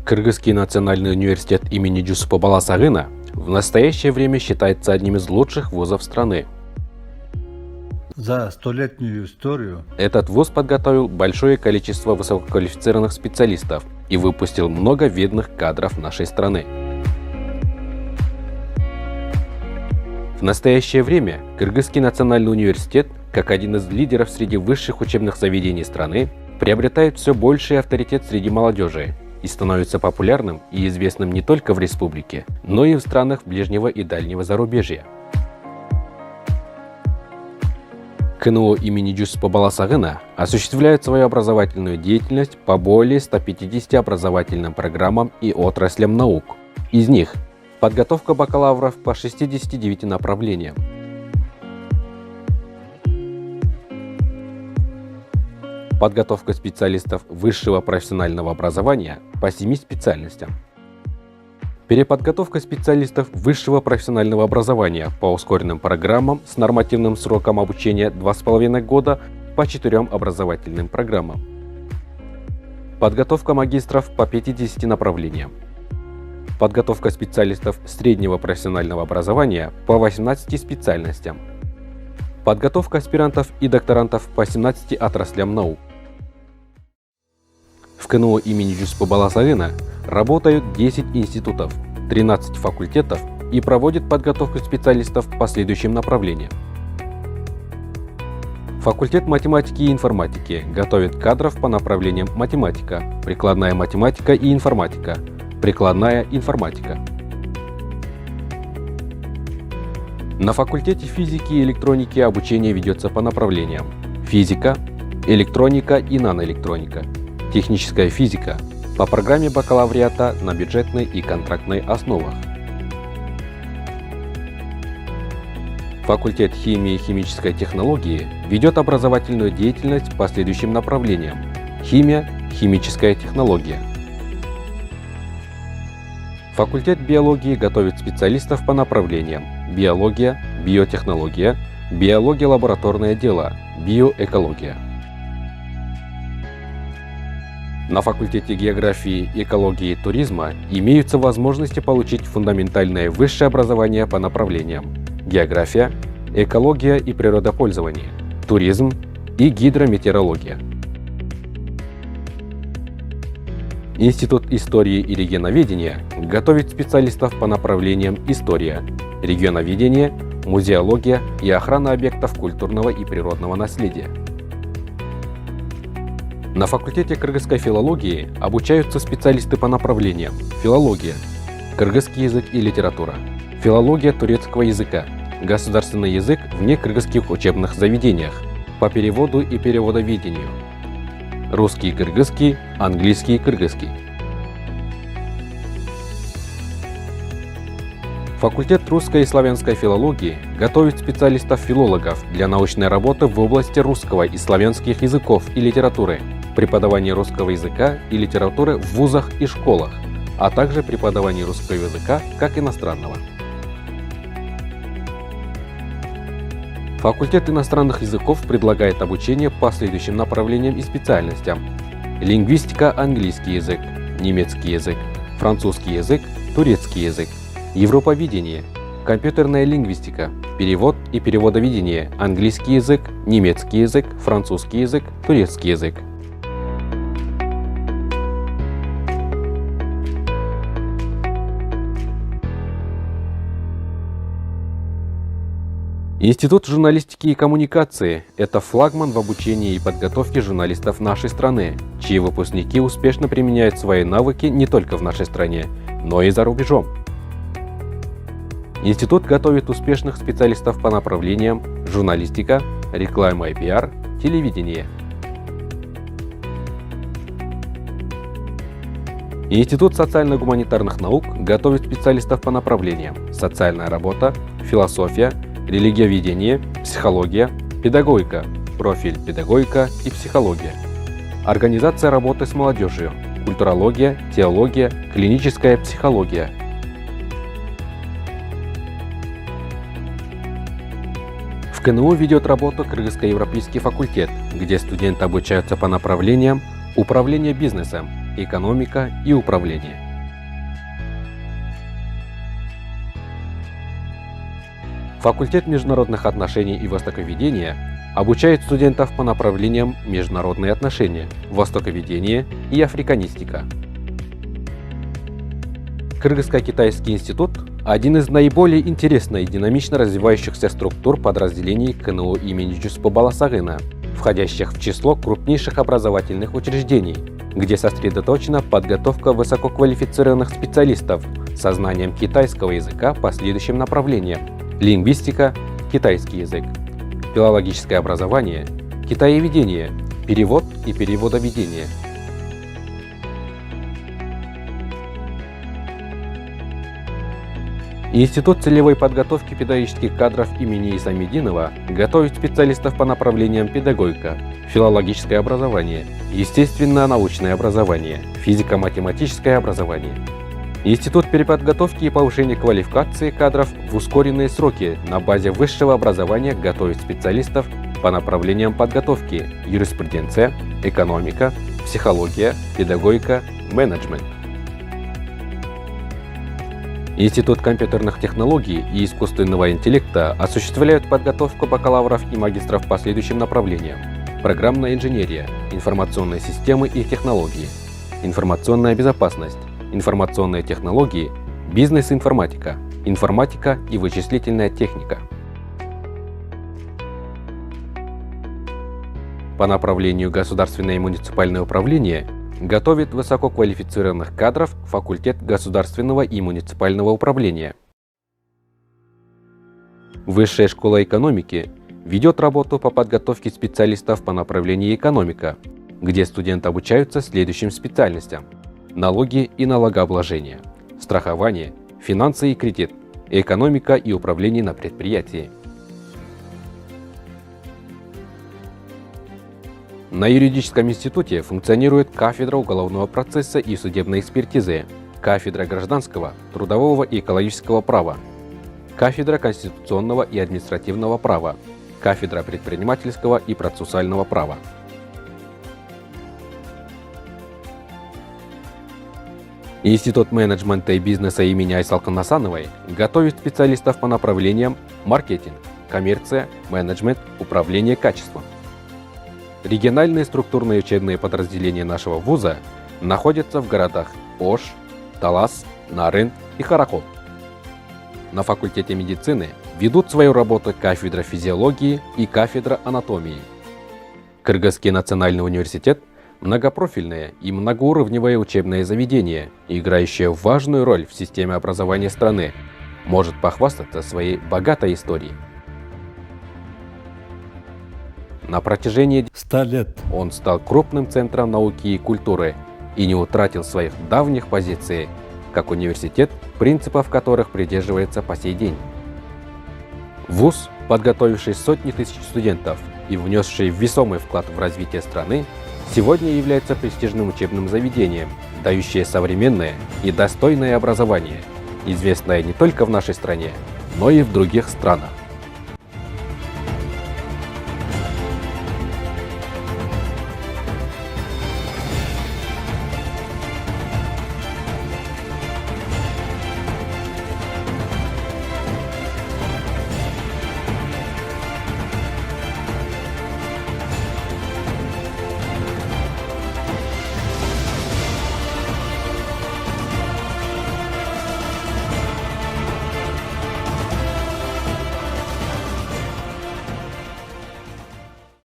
Кыргызский национальный университет имени Жусупа Баласагына в настоящее время считается одним из лучших вузов страны. За столетнюю историю Этот вуз подготовил большое количество высококвалифицированных специалистов и выпустил много видных кадров нашей страны. В настоящее время Кыргызский национальный университет, как один из лидеров среди высших учебных заведений страны, приобретает все больший авторитет среди молодежи и становится популярным и известным не только в республике, но и в странах ближнего и дальнего зарубежья. КНУ имени Жусупа Баласагына осуществляет свою образовательную деятельность по более 150 образовательным программам и отраслям наук. Из них подготовка бакалавров по 69 направлениям, подготовка специалистов высшего профессионального образования по 7 специальностям, переподготовка специалистов высшего профессионального образования по ускоренным программам с нормативным сроком обучения 2,5 года по 4 образовательным программам, подготовка магистров по 50 направлениям, подготовка специалистов среднего профессионального образования по 18 специальностям, подготовка аспирантов и докторантов по 17 отраслям наук. В КНУ имени Жусупа Баласагына работают 10 институтов, 13 факультетов и проводят подготовку специалистов по следующим направлениям. Факультет математики и информатики готовит кадров по направлениям математика, прикладная математика и информатика, прикладная информатика. На факультете физики и электроники обучение ведется по направлениям физика, электроника и наноэлектроника, техническая физика по программе бакалавриата на бюджетной и контрактной основах. Факультет химии и химической технологии ведет образовательную деятельность по следующим направлениям: химия, химическая технология. Факультет биологии готовит специалистов по направлениям биология, биотехнология, биология лабораторное дело, биоэкология. На факультете географии, экологии и туризма имеются возможности получить фундаментальное высшее образование по направлениям география, экология и природопользование, туризм и гидрометеорология. Институт истории и регионоведения готовит специалистов по направлениям история, регионоведение, музеология и охрана объектов культурного и природного наследия. На факультете кыргызской филологии обучаются специалисты по направлениям филология, кыргызский язык и литература, филология турецкого языка, государственный язык в некыргызских учебных заведениях, по переводу и переводоведению, русский и кыргызский, английский и кыргызский. Факультет русской и славянской филологии готовит специалистов-филологов для научной работы в области русского и славянских языков и литературы, преподавания русского языка и литературы в вузах и школах, а также преподавания русского языка как иностранного. Факультет иностранных языков предлагает обучение по следующим направлениям и специальностям: лингвистика, английский язык, немецкий язык, французский язык, турецкий язык, европоведение, компьютерная лингвистика, перевод и переводоведение, английский язык, немецкий язык, французский язык, турецкий язык. Институт журналистики и коммуникации – это флагман в обучении и подготовке журналистов нашей страны, чьи выпускники успешно применяют свои навыки не только в нашей стране, но и за рубежом. Институт готовит успешных специалистов по направлениям журналистика, реклама и пиар, телевидение. Институт социально-гуманитарных наук готовит специалистов по направлениям социальная работа, философия, религиоведение, психология, педагогика, профиль педагогика и психология, организация работы с молодежью, культурология, теология, клиническая психология. В КНУ ведет работу Кыргызско-европейский факультет, где студенты обучаются по направлениям управление бизнесом, экономика и управление. Факультет международных отношений и востоковедения обучает студентов по направлениям международные отношения, востоковедение и африканистика. Кыргызско-китайский институт – один из наиболее интересных и динамично развивающихся структур подразделений КНУ имени Джуспы Баласагына, входящих в число крупнейших образовательных учреждений, где сосредоточена подготовка высококвалифицированных специалистов со знанием китайского языка по следующим направлениям: лингвистика, китайский язык, филологическое образование, китаеведение, перевод и переводоведение. Институт целевой подготовки педагогических кадров имени Исамединова готовит специалистов по направлениям педагогика, филологическое образование, естественно-научное образование, физико-математическое образование. Институт переподготовки и повышения квалификации кадров в ускоренные сроки на базе высшего образования готовит специалистов по направлениям подготовки: юриспруденция, экономика, психология, педагогика, менеджмент. Институт компьютерных технологий и искусственного интеллекта осуществляет подготовку бакалавров и магистров по следующим направлениям: программная инженерия, информационные системы и технологии, информационная безопасность, информационные технологии, бизнес-информатика, информатика и вычислительная техника. По направлению государственное и муниципальное управление готовит высококвалифицированных кадров факультет государственного и муниципального управления. Высшая школа экономики ведет работу по подготовке специалистов по направлению экономика, где студенты обучаются следующим специальностям: налоги и налогообложение, страхование, финансы и кредит, экономика и управление на предприятии. На юридическом институте функционирует кафедра уголовного процесса и судебной экспертизы, кафедра гражданского, трудового и экологического права, кафедра конституционного и административного права, кафедра предпринимательского и процессуального права. Институт менеджмента и бизнеса имени Айсалкын Насановой готовит специалистов по направлениям маркетинг, коммерция, менеджмент, управление качеством. Региональные структурные учебные подразделения нашего вуза находятся в городах Ош, Талас, Нарын и Харахол. На факультете медицины ведут свою работу кафедра физиологии и кафедра анатомии. Кыргызский национальный университет – многопрофильное и многоуровневое учебное заведение, играющее важную роль в системе образования страны, может похвастаться своей богатой историей. На протяжении 100 лет он стал крупным центром науки и культуры и не утратил своих давних позиций, как университет, принципов которых придерживается по сей день. Вуз, подготовивший сотни тысяч студентов и внесший весомый вклад в развитие страны, сегодня является престижным учебным заведением, дающее современное и достойное образование, известное не только в нашей стране, но и в других странах.